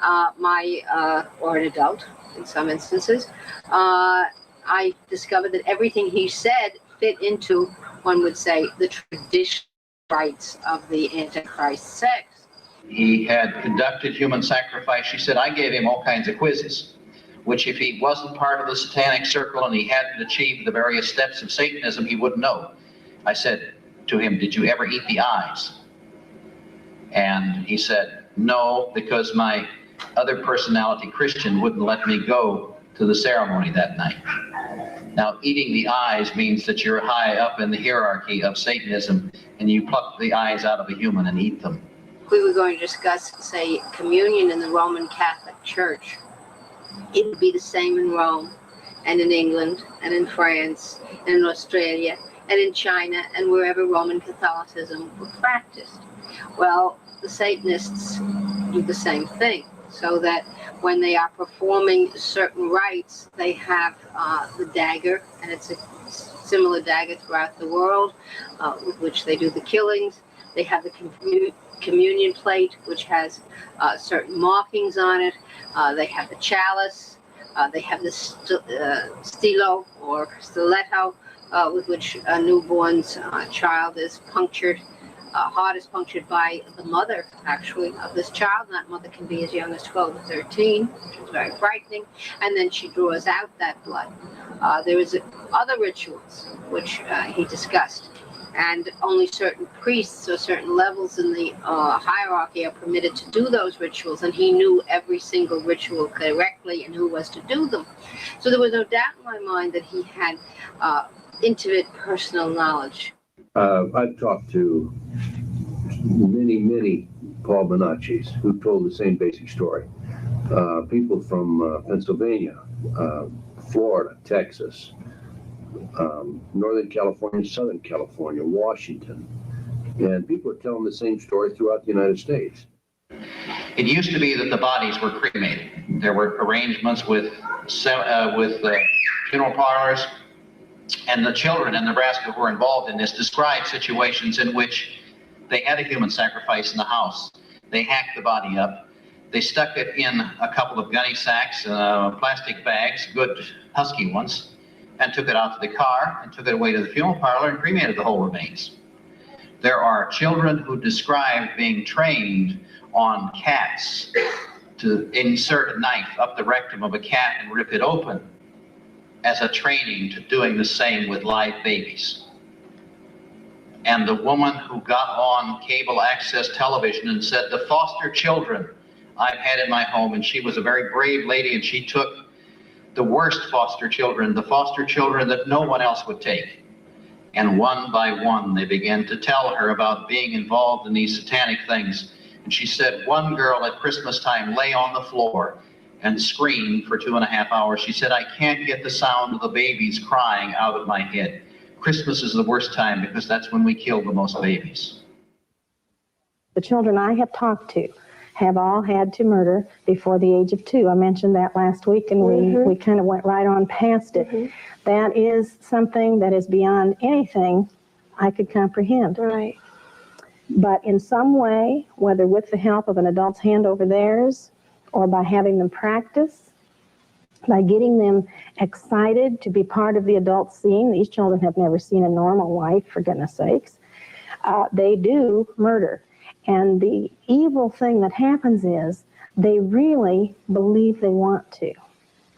or an adult in some instances. I discovered that everything he said fit into, one would say, the traditional rites of the Antichrist sects.
He had conducted human sacrifice. She said, I gave him all kinds of quizzes, which if he wasn't part of the satanic circle and he hadn't achieved the various steps of Satanism, he wouldn't know. I said to him, did you ever eat the eyes? And he said, no, because my other personality, Christian, wouldn't let me go to the ceremony that night. Now, eating the eyes means that you're high up in the hierarchy of Satanism, and you pluck the eyes out of a human and eat them.
We were going to discuss, say, communion in the Roman Catholic Church. It would be the same in Rome, and in England, and in France, and in Australia, and in China, and wherever Roman Catholicism was practiced. Well, the Satanists do the same thing, so that when they are performing certain rites, they have the dagger, and it's a similar dagger throughout the world, with which they do the killings. They have the communion plate, which has certain markings on it. They have the chalice. They have the stilo or stiletto, with which a newborn's child is punctured. Heart is punctured by the mother, actually, of this child. And that mother can be as young as 12 or 13, which is very frightening. And then she draws out that blood. There is other rituals, which he discussed. And only certain priests or certain levels in the hierarchy are permitted to do those rituals. And he knew every single ritual correctly and who was to do them. So there was no doubt in my mind that he had intimate personal knowledge.
I've talked to many Paul Bonaccis who told the same basic story. People from Pennsylvania, Florida, Texas, Northern California, Southern California, Washington, and people are telling the same story throughout the United States.
It used to be that the bodies were cremated. There were arrangements with funeral parlors, and the children in Nebraska who were involved in this described situations in which they had a human sacrifice in the house. They hacked the body up. They stuck it in a couple of gunny sacks, plastic bags, good husky ones, and took it out to the car and took it away to the funeral parlor and cremated the whole remains. There are children who describe being trained on cats to insert a knife up the rectum of a cat and rip it open as a training to doing the same with live babies. And the woman who got on cable access television and said, the foster children I've had in my home, and she was a very brave lady, and she took the worst foster children, the foster children that no one else would take. And one by one, they began to tell her about being involved in these satanic things. And she said, one girl at Christmas time lay on the floor and screamed for 2.5 hours. She said, I can't get the sound of the babies crying out of my head. Christmas is the worst time because that's when we kill the most babies.
The children I have talked to have all had to murder before the age of 2. I mentioned that last week, and we kind of went right on past it. That is something that is beyond anything I could comprehend.
Right.
But in some way, whether with the help of an adult's hand over theirs, or by having them practice, by getting them excited to be part of the adult scene. These children have never seen a normal life, for goodness sakes. They do murder. And the evil thing that happens is they really believe they want to.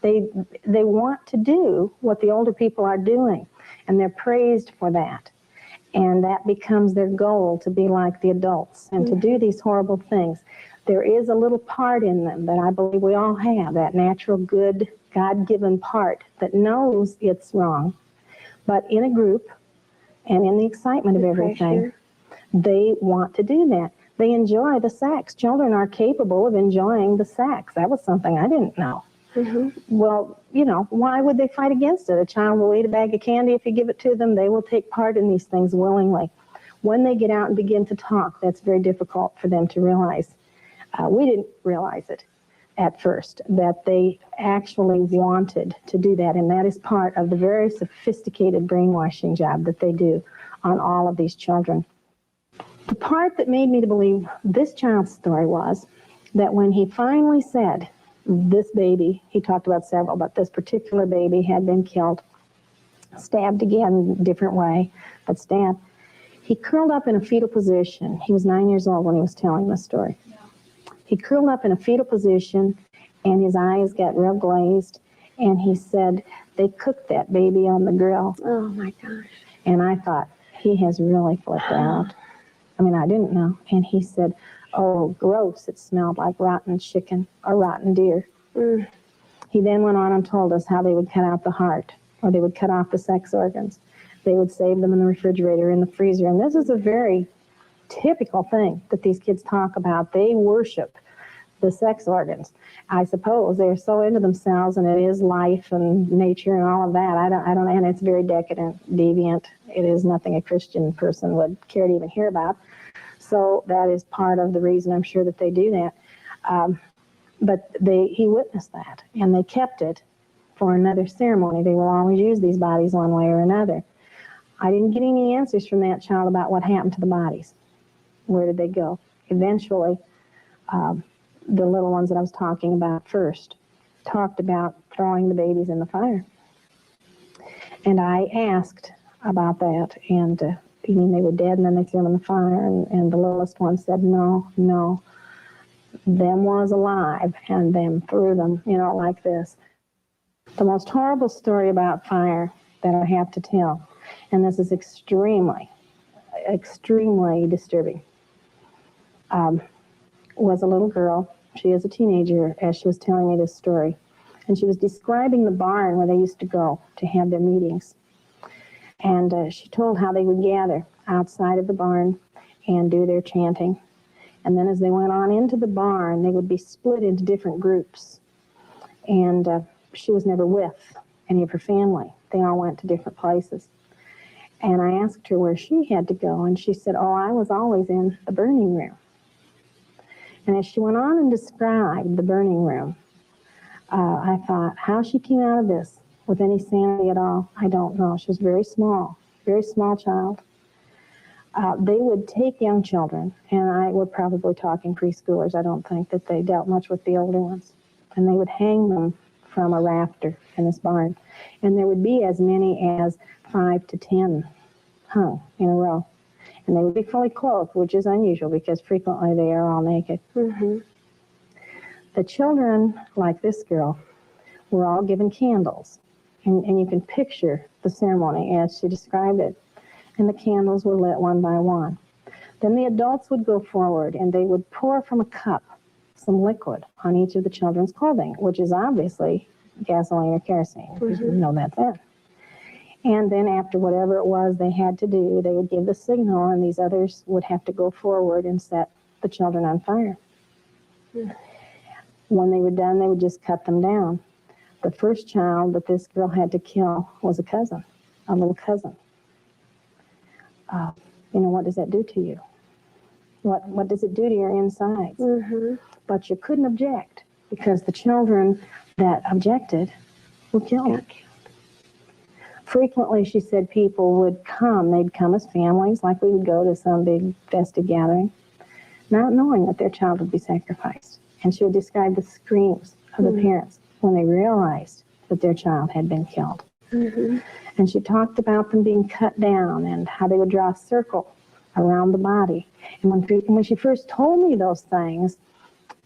They want to do what the older people are doing, and they're praised for that. And that becomes their goal, to be like the adults and to do these horrible things. There is a little part in them that I believe we all have, that natural, good, God-given part that knows it's wrong. But in a group and in the excitement of everything, they want to do that. They enjoy the sex. Children are capable of enjoying the sex. That was something I didn't know. Well, you know, why would they fight against it? A child will eat a bag of candy if you give it to them. They will take part in these things willingly. When they get out and begin to talk, that's very difficult for them to realize. We didn't realize it at first, that they actually wanted to do that. And that is part of the very sophisticated brainwashing job that they do on all of these children. The part that made me to believe this child's story was that when he finally said, this baby, he talked about several, but this particular baby had been killed, stabbed again, different way, but stabbed. He curled up in a fetal position. He was 9 years old when he was telling this story. He curled up in a fetal position, and his eyes got real glazed, and he said, they cooked that baby on the grill.
Oh, my gosh.
And I thought, he has really flipped out. I mean, I didn't know. And he said, oh, gross, it smelled like rotten chicken or rotten deer. He then went on and told us how they would cut out the heart, or they would cut off the sex organs. They would save them in the refrigerator, in the freezer. And this is a very typical thing that these kids talk about. They worship the sex organs. I suppose they're so into themselves, and it is life and nature and all of that. I don't, and it's very decadent, deviant. It is nothing a Christian person would care to even hear about. So that is part of the reason, I'm sure, that they do that. But he witnessed that, and they kept it for another ceremony. They will always use these bodies one way or another. I didn't get any answers from that child about what happened to the bodies. Where did they go? Eventually, the little ones that I was talking about first talked about throwing the babies in the fire. And I asked about that, and you mean they were dead and then they threw them in the fire? And the littlest one said, no, them was alive and them threw them, like this. The most horrible story about fire that I have to tell, and this is extremely, extremely disturbing, was a little girl. She is a teenager, as she was telling me this story. And she was describing the barn where they used to go to have their meetings. And she told how they would gather outside of the barn and do their chanting. And then as they went on into the barn, they would be split into different groups. And she was never with any of her family. They all went to different places. And I asked her where she had to go, and she said, I was always in the burning room. And as she went on and described the burning room, I thought, how she came out of this with any sanity at all, I don't know. She was very small child. They would take young children, and we're probably talking preschoolers. I don't think that they dealt much with the older ones. And they would hang them from a rafter in this barn. And there would be as many as 5 to 10 hung in a row. And they would be fully clothed, which is unusual because frequently they are all naked. Mm-hmm. The children, like this girl, were all given candles. And you can picture the ceremony as she described it. And the candles were lit one by one. Then the adults would go forward and they would pour from a cup some liquid on each of the children's clothing, which is obviously gasoline or kerosene. Mm-hmm. You know that then. And then after whatever it was they had to do, they would give the signal, and these others would have to go forward and set the children on fire. Yeah. When they were done, they would just cut them down. The first child that this girl had to kill was a little cousin. What does that do to you? What does it do to your insides? Mm-hmm. But you couldn't object because the children that objected were killed. Frequently, she said, people would come. They'd come as families, like we would go to some big festive gathering, not knowing that their child would be sacrificed. And she would describe the screams of the parents when they realized that their child had been killed. Mm-hmm. And she talked about them being cut down and how they would draw a circle around the body. And when she first told me those things,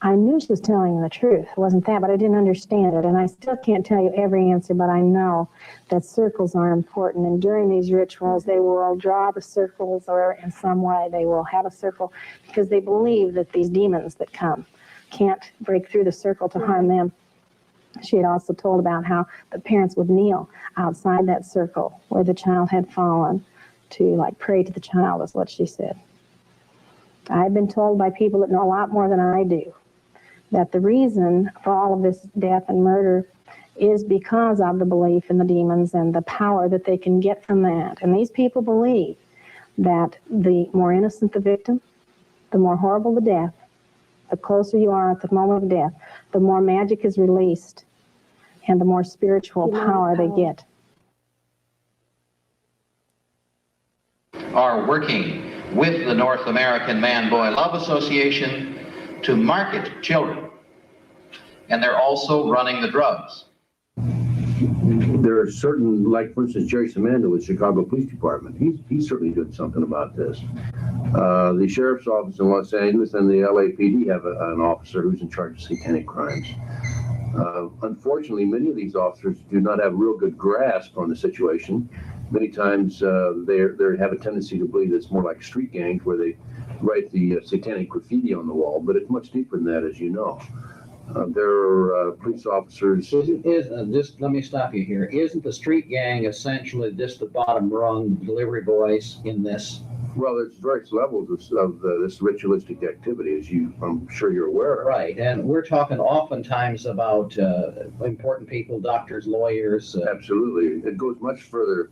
I knew she was telling the truth. It wasn't that, but I didn't understand it. And I still can't tell you every answer, but I know that circles are important. And during these rituals, they will draw the circles, or in some way they will have a circle, because they believe that these demons that come can't break through the circle to harm them. She had also told about how the parents would kneel outside that circle where the child had fallen to pray to the child, is what she said. I've been told by people that know a lot more than I do that the reason for all of this death and murder is because of the belief in the demons and the power that they can get from that. And these people believe that the more innocent the victim, the more horrible the death, the closer you are at the moment of death, the more magic is released and the more spiritual power they get.
Are working with the North American Man-Boy Love Association to market children. And they're also running the drugs.
There are certain, like for instance, Jerry Samando with Chicago Police Department. He's certainly doing something about this. The Sheriff's Office in Los Angeles and the LAPD have an officer who's in charge of satanic crimes. Unfortunately, many of these officers do not have a real good grasp on the situation. Many times they have a tendency to believe it's more like street gangs where they write the satanic graffiti on the wall, but it's much deeper than that, as you know. There are police officers.
Just let me stop you here. Isn't the street gang essentially just the bottom rung delivery boys in this?
Well, there's various levels of this ritualistic activity, as I'm sure you're aware of.
Right, and we're talking oftentimes about important people, doctors, lawyers.
Absolutely. It goes much further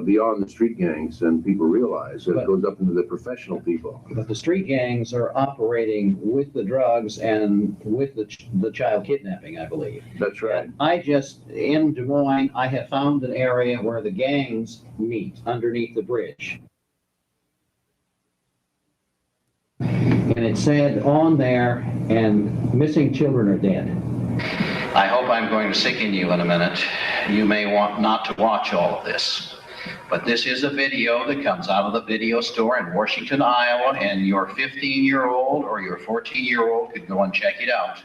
beyond the street gangs than people realize. It goes up into the professional people.
But the street gangs are operating with the drugs and with the child kidnapping, I believe.
That's right.
And in Des Moines, I have found an area where the gangs meet underneath the bridge. And it said on there, and missing children are dead.
I hope I'm going to sicken you in a minute. You may want not to watch all of this. But this is a video that comes out of the video store in Washington, Iowa, and your 15-year-old or your 14-year-old could go and check it out,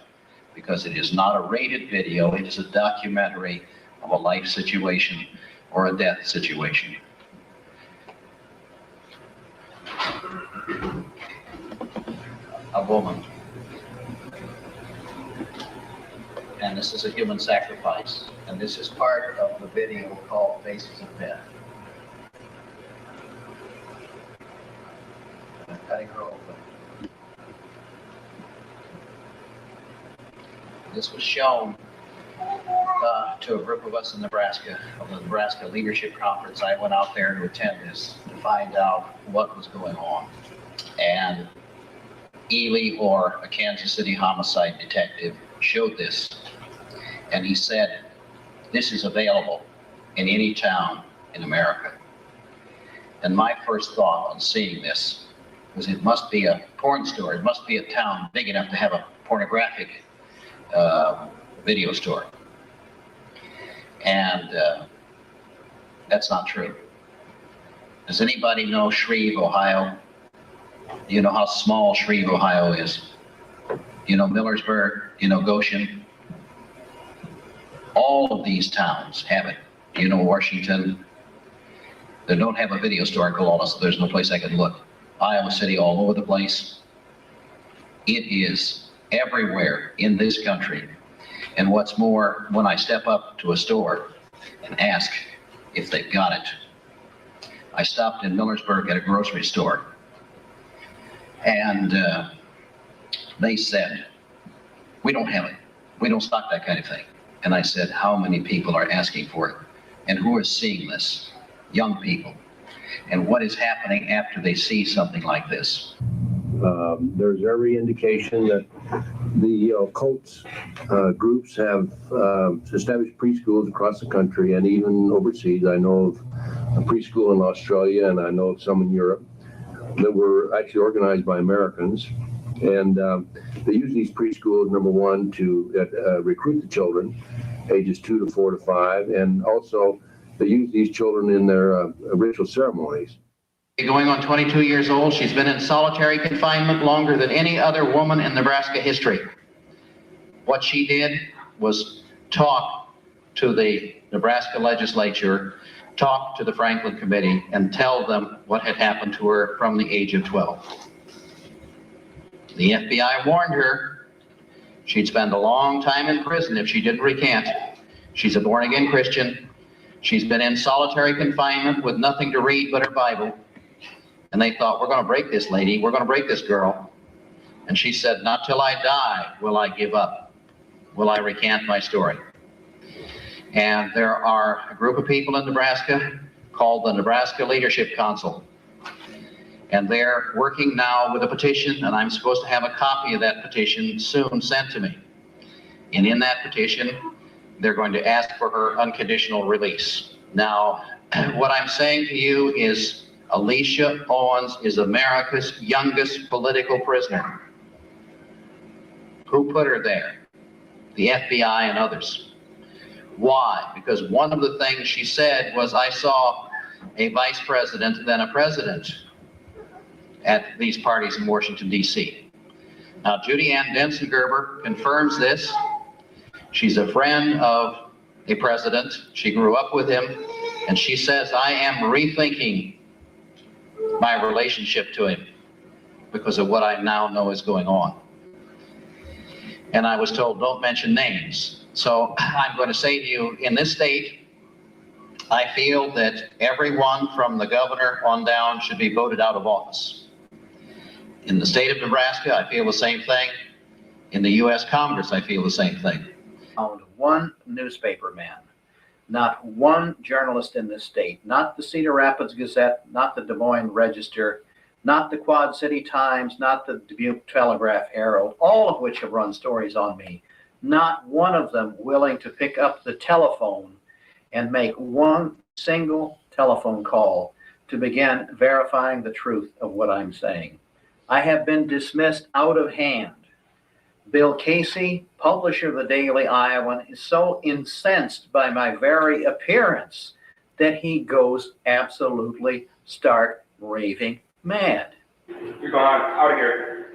because it is not a rated video. It is a documentary of a life situation or a death situation. A woman. And this is a human sacrifice. And this is part of the video called Faces of Death. I'm cutting her open. This was shown to a group of us in Nebraska, of the Nebraska Leadership Conference. I went out there to attend this to find out what was going on. And Ely, or a Kansas City homicide detective, showed this. And he said, this is available in any town in America. And my first thought on seeing this was, it must be a porn store. It must be a town big enough to have a pornographic video store. And that's not true. Does anybody know Shreve, Ohio? Do you know how small Shreve, Ohio is? You know Millersburg? You know Goshen? All of these towns have it. Do you know Washington? They don't have a video store in Kelowna, so there's no place I could look. Iowa City, all over the place. It is everywhere in this country. And what's more, when I step up to a store and ask if they've got it, I stopped in Millersburg at a grocery store, and they said, we don't have it. We don't stock that kind of thing. And I said, how many people are asking for it? And who are seeing this? Young people. And what is happening after they see something like this?
There's every indication that the occult groups have established preschools across the country and even overseas. I know of a preschool in Australia, and I know of some in Europe that were actually organized by Americans. And they use these preschools, number one, to recruit the children, ages 2 to 4 to 5, and also they use these children in their ritual ceremonies.
Going on 22 years old, she's been in solitary confinement longer than any other woman in Nebraska history. What she did was talk to the Nebraska legislature, talk to the Franklin Committee, and tell them what had happened to her from the age of 12. The FBI warned her she'd spend a long time in prison if she didn't recant. She's a born-again Christian. She's been in solitary confinement with nothing to read but her Bible. And they thought, we're going to break this lady. We're going to break this girl. And she said, not till I die will I give up. Will I recant my story? And there are a group of people in Nebraska called the Nebraska Leadership Council. And they're working now with a petition, and I'm supposed to have a copy of that petition soon sent to me. And in that petition, they're going to ask for her unconditional release. Now, what I'm saying to you is Alicia Owens is America's youngest political prisoner. Who put her there? The FBI and others. Why? Because one of the things she said was, I saw a vice president, then a president at these parties in Washington, D.C. Now, Judy Ann Denson-Gerber confirms this. She's a friend of a president. She grew up with him, and she says, I am rethinking my relationship to him because of what I now know is going on. and I was told, don't mention names. So I'm going to say to you, in this state, I feel that everyone from the governor on down should be voted out of office. In the state of Nebraska, I feel the same thing. In the U.S. Congress, I feel the same thing.
Found one newspaper man, not one journalist in this state, not the Cedar Rapids Gazette, not the Des Moines Register, not the Quad City Times, not the Dubuque Telegraph Herald, all of which have run stories on me. Not one of them willing to pick up the telephone and make one single telephone call to begin verifying the truth of what I'm saying. I have been dismissed out of hand. Bill Casey, publisher of the Daily Iowan, is so incensed by my very appearance that he goes absolutely stark raving mad.
You're gone, out of here.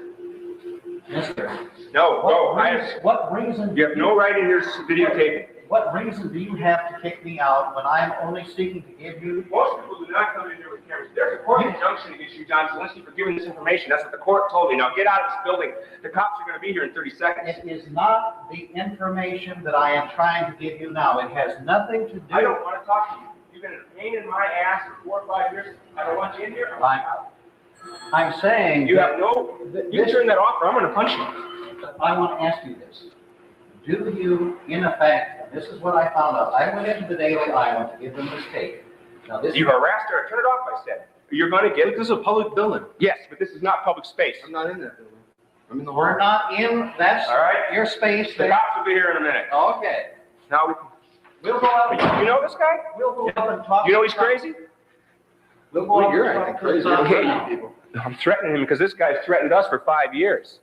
Mister,
No, go.
what reason?
You have no right in here videotaping.
What reason do you have to kick me out when I'm only seeking to give you?
Most people do not come in here with cameras. There's a court injunction against you, John Zelensky, for giving this information. That's what the court told me. Now get out of this building. The cops are going to be here in 30 seconds.
It is not the information that I am trying to give you now. It has nothing to do.
I don't want to talk to you. You've been a pain in my ass for 4 or 5 years. I don't want you in here.
I'm saying
you have no. You turn that off, or I'm going to punch you.
I want to ask you this. Do you, in effect, this is what I found out. I went into the Daily Iowan to give them this tape. Now this
You harassed her. Turn it off, I said. You're going to get it. This is a public building. Yes, but this is not public space. I'm not in that building. I'm in the hall.
We're not in, that's
all right.
Your space.
The cops will be here in a minute.
Okay.
Now
we'll go out.
You know this guy?
We'll go out and talk.
You know he's crazy?
We'll go out
You're
and
acting
talk
crazy. Okay, I'm threatening him because this guy's threatened us for 5 years.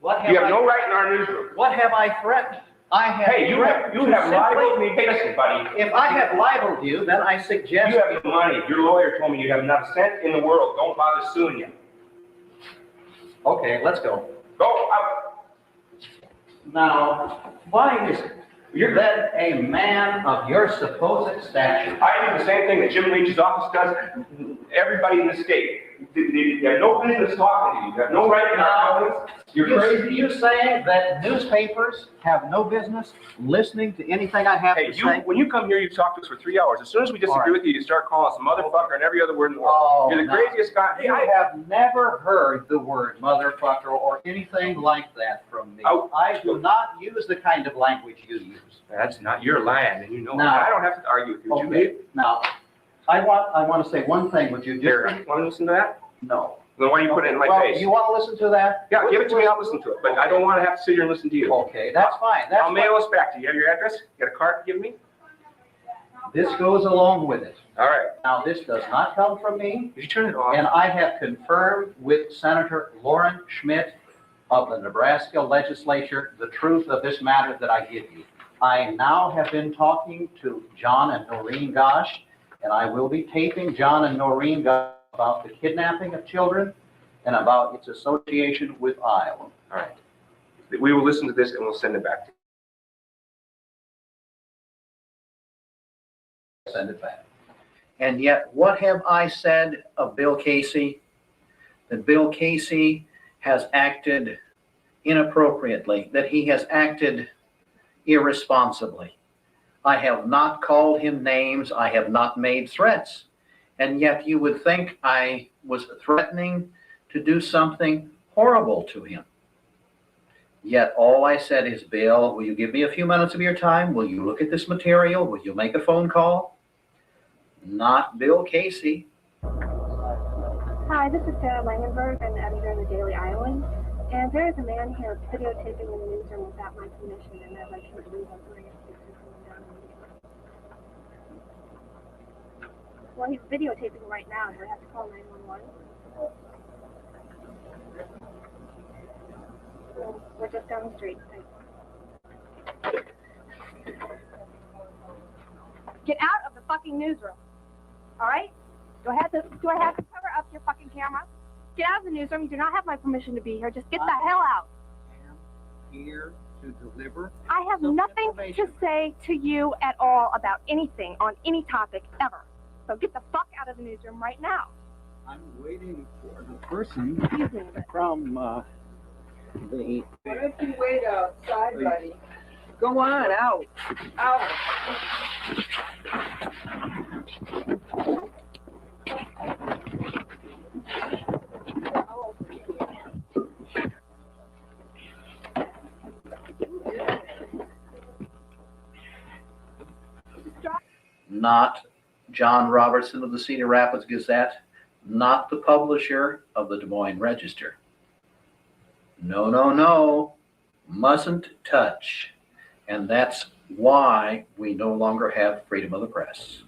You have no right in our newsroom.
What have I threatened? I have.
Hey, you have libeled me. Hey, listen, buddy.
If I have libeled you, then I suggest
you have no money. Your lawyer told me you have not a cent in the world. Don't bother suing you.
Okay, let's go.
Go out.
Now, why is it that a man of your supposed stature?
I do the same thing that Jim Leach's office does. Everybody in the state. You have no business talking to you. You have no right in our buildings. You're crazy.
You saying that newspapers have no business listening to anything I have to say?
When you come here, you talk to us for 3 hours. As soon as we disagree with you, you start calling us a motherfucker and every other word in the world. You're the craziest guy.
You have never heard the word motherfucker or anything like that from me. I do not use the kind of language you use.
That's not your land, and you know
Now,
that. I don't have to argue with you.
Okay. Now, I want to say one thing. Would you just
want to listen to that?
No.
Then why do you put it in my face?
You want to listen to that?
Yeah, give it to me. I'll listen to it. But I don't want to have to sit here and listen to you.
Okay, that's fine.
I'll mail us back to you. You have your address? You got a card to give me?
This goes along with it.
All right.
Now, this does not come from me.
Did you turn it off?
And I have confirmed with Senator Lauren Schmidt of the Nebraska legislature the truth of this matter that I give you. I now have been talking to John and Noreen Gosh, and I will be taping John and Noreen Gosh about the kidnapping of children and about its association with Iowa.
All right. We will listen to this and we'll send it back to
you. Send it back. And yet, what have I said of Bill Casey? That Bill Casey has acted inappropriately, that he has acted irresponsibly. I have not called him names. I have not made threats. And yet you would think I was threatening to do something horrible to him. Yet all I said is, Bill, will you give me a few minutes of your time? Will you look at this material? Will you make a phone call? Not Bill Casey.
Hi, this is Sarah Langenberg. I'm the editor of the Daily Iowan. And there is a man here videotaping in the newsroom without my permission, and I'd like him to leave. Well, he's videotaping right now. Do I have to call 911? Well, we're just down the street. Thanks. Get out of the fucking newsroom. All right? Do I have to cover up your fucking camera? Get out of the newsroom. You do not have my permission to be here. Just get the hell out.
I am here to deliver.
I have nothing to say to you at all about anything on any topic ever. So get the fuck out of the newsroom right now.
I'm waiting for the person from
The,
Why don't you wait outside, buddy?
go on out.
Out.
Not John Robertson of the Cedar Rapids Gazette, not the publisher of the Des Moines Register. No, no, no, mustn't touch. And that's why we no longer have freedom of the press.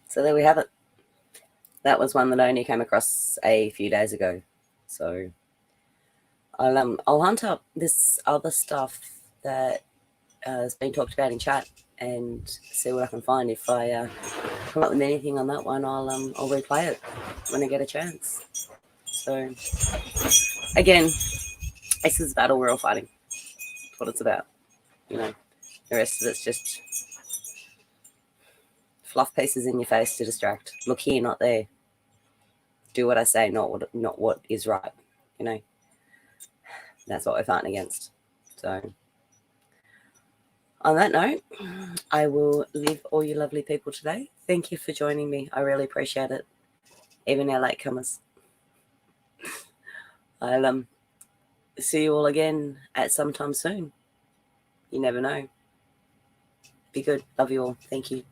So there we have it. That was one that I only came across a few days ago. So I'll hunt up this other stuff that has been talked about in chat and see what I can find. If I come up with anything on that one, I'll replay it when I get a chance. So again, this is a battle we're all fighting. That's what it's about. You know, the rest of it's just fluff pieces in your face to distract. Look here, not there. Do what I say, not what is right. You know, that's what we're fighting against. So on that note, I will leave all you lovely people today. Thank you for joining me. I really appreciate it. Even our latecomers. I'll see you all again at some time soon. You never know. Be good. Love you all. Thank you.